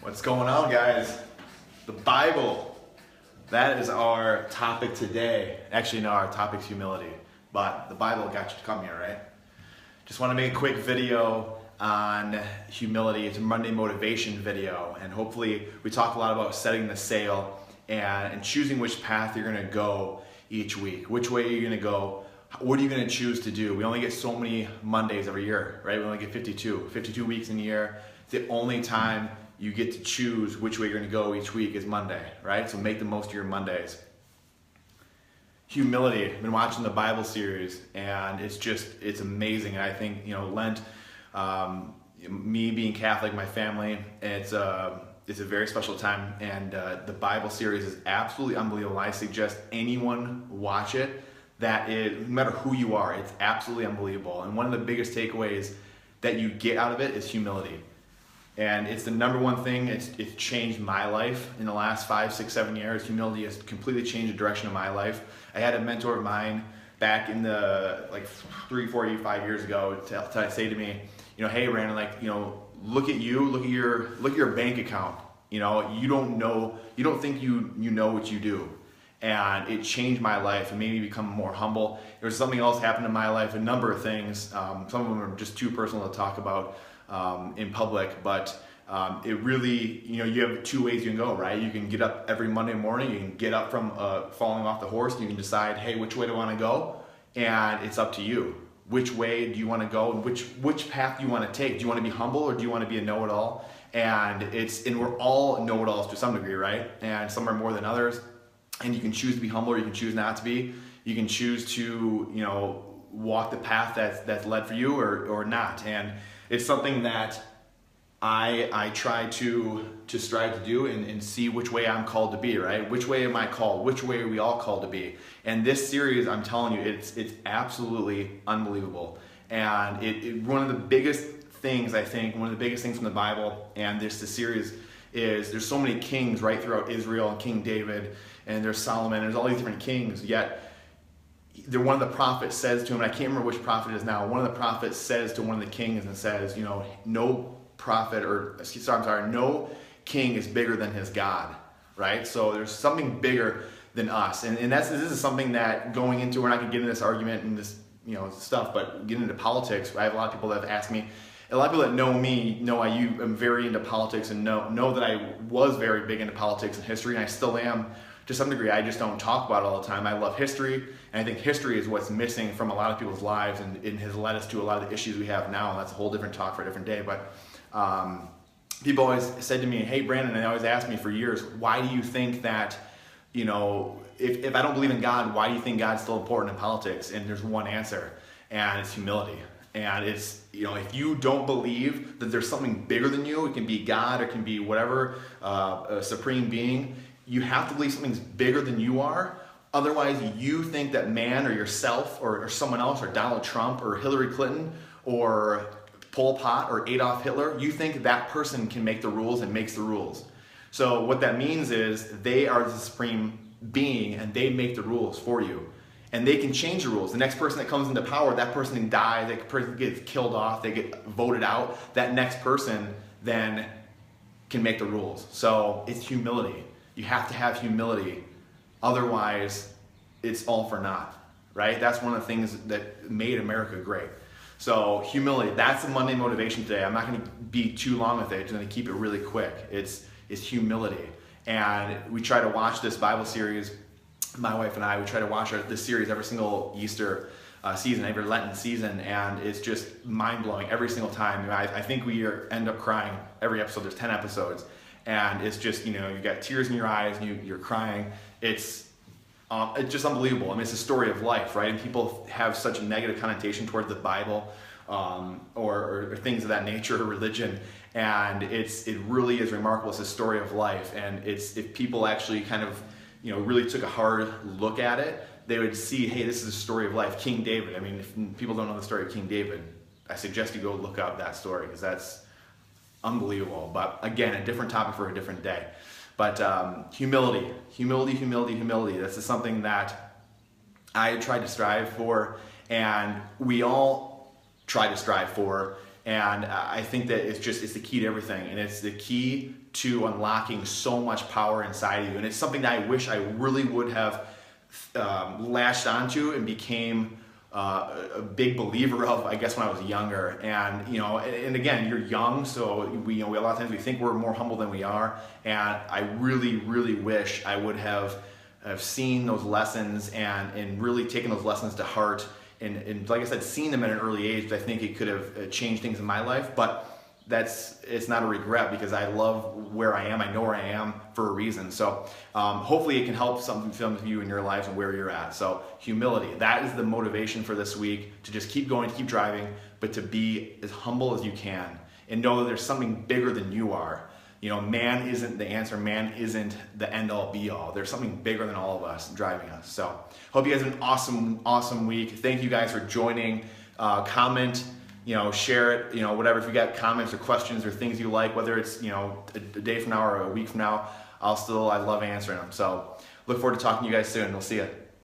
What's going on, guys? The Bible. That is our topic today. Actually, no, our topic's humility, but the Bible got you to come here, right? Just want to make a quick video on humility. It's a Monday motivation video, and hopefully we talk a lot about setting the sail and choosing which path you're going to go each week. Which way are you going to go? What are you going to choose to do? We only get so many Mondays every year, right? We only get 52 weeks in a year. It's the only time you get to choose which way you're going to go each week is Monday, right? So make the most of your Mondays. Humility. I've been watching the Bible series, and it's amazing. And I think, Lent, me being Catholic, my family, it's a very special time, and the Bible series is absolutely unbelievable. I suggest anyone watch it. No matter who you are, it's absolutely unbelievable. And one of the biggest takeaways that you get out of it is humility. And it's the number one thing. It's changed my life in the last 5, 6, 7 years. Humility has completely changed the direction of my life. I had a mentor of mine back in the 3, 4, 5 years ago to say to me, hey Brandon, look at your bank account. You don't think you know what you do. And it changed my life and made me become more humble. There was something else happened in my life, a number of things. Some of them are just too personal to talk about in public, but it really, you have two ways you can go, right? You can get up every Monday morning, you can get up from falling off the horse, and you can decide, hey, which way do I want to go? And it's up to you. Which way do you want to go, and which path do you want to take? Do you want to be humble, or do you want to be a know-it-all? And we're all know-it-alls to some degree, right? And some are more than others. And you can choose to be humble, or you can choose not to be. You can choose to, walk the path that's led for you or not. And it's something that I try to strive to do and see which way I'm called to be, right? Which way am I called? Which way are we all called to be? And this series, I'm telling you, it's absolutely unbelievable. And one of the biggest things, I think, one of the biggest things from the Bible and the series is there's so many kings right throughout Israel, and King David, and there's Solomon, and there's all these different kings, yet one of the prophets says to him, and I can't remember which prophet it is now, one of the prophets says to one of the kings and says, no king is bigger than his God, right? So there's something bigger than us. And this is something that going into, we're not gonna get into this argument and this, stuff, but getting into politics, I have a lot of people that have asked me, a lot of people that know me know I am very into politics and know that I was very big into politics and history, and I still am to some degree. I just don't talk about it all the time. I love history, and I think history is what's missing from a lot of people's lives, and it has led us to a lot of the issues we have now, and that's a whole different talk for a different day. But people always said to me, hey Brandon, and they always asked me for years, why do you think that, if I don't believe in God, why do you think God's still important in politics? And there's one answer, and it's humility. And it's, if you don't believe that there's something bigger than you, it can be God, or it can be whatever, a supreme being, you have to believe something's bigger than you are. Otherwise, you think that man or yourself or someone else, or Donald Trump or Hillary Clinton or Pol Pot or Adolf Hitler, you think that person can make the rules and makes the rules. So what that means is they are the supreme being, and they make the rules for you. And they can change the rules. The next person that comes into power, that person can die, that person gets killed off, they get voted out. That next person then can make the rules. So it's humility. You have to have humility. Otherwise, it's all for naught, right? That's one of the things that made America great. So humility, that's the Monday motivation today. I'm not gonna be too long with it. I'm just gonna keep it really quick. It's humility. And we try to watch this Bible series. My wife and I, we try to watch this series every single Easter season, every Lenten season, and it's just mind-blowing every single time. I think we end up crying every episode. There's 10 episodes, and it's just, you got tears in your eyes, and you're crying. It's just unbelievable. I mean, it's a story of life, right? And people have such a negative connotation towards the Bible or things of that nature, or religion, and it really is remarkable. It's a story of life, and if people actually kind of really took a hard look at it, they would see, hey, this is a story of life. King David. I mean, if people don't know the story of King David, I suggest you go look up that story, because that's unbelievable. But again, a different topic for a different day. But humility. That's just something that I tried to strive for, and we all try to strive for. And I think that it's the key to everything, and it's the key to unlocking so much power inside of you. And it's something that I wish I really would have latched onto and became a big believer of, I guess, when I was younger. And and again, you're young, so we a lot of times we think we're more humble than we are. And I really, really wish I would have seen those lessons and really taken those lessons to heart. And like I said, seeing them at an early age, I think it could have changed things in my life. But it's not a regret, because I love where I am. I know where I am for a reason. So hopefully it can help some of you in your lives and where you're at. So humility, that is the motivation for this week, to just keep going, to keep driving, but to be as humble as you can and know that there's something bigger than you are. Man isn't the answer. Man isn't the end all be all. There's something bigger than all of us driving us. So hope you guys have an awesome, awesome week. Thank you guys for joining. Comment, share it, whatever. If you got comments or questions or things you like, whether it's, a day from now or a week from now, I love answering them. So look forward to talking to you guys soon. We'll see you.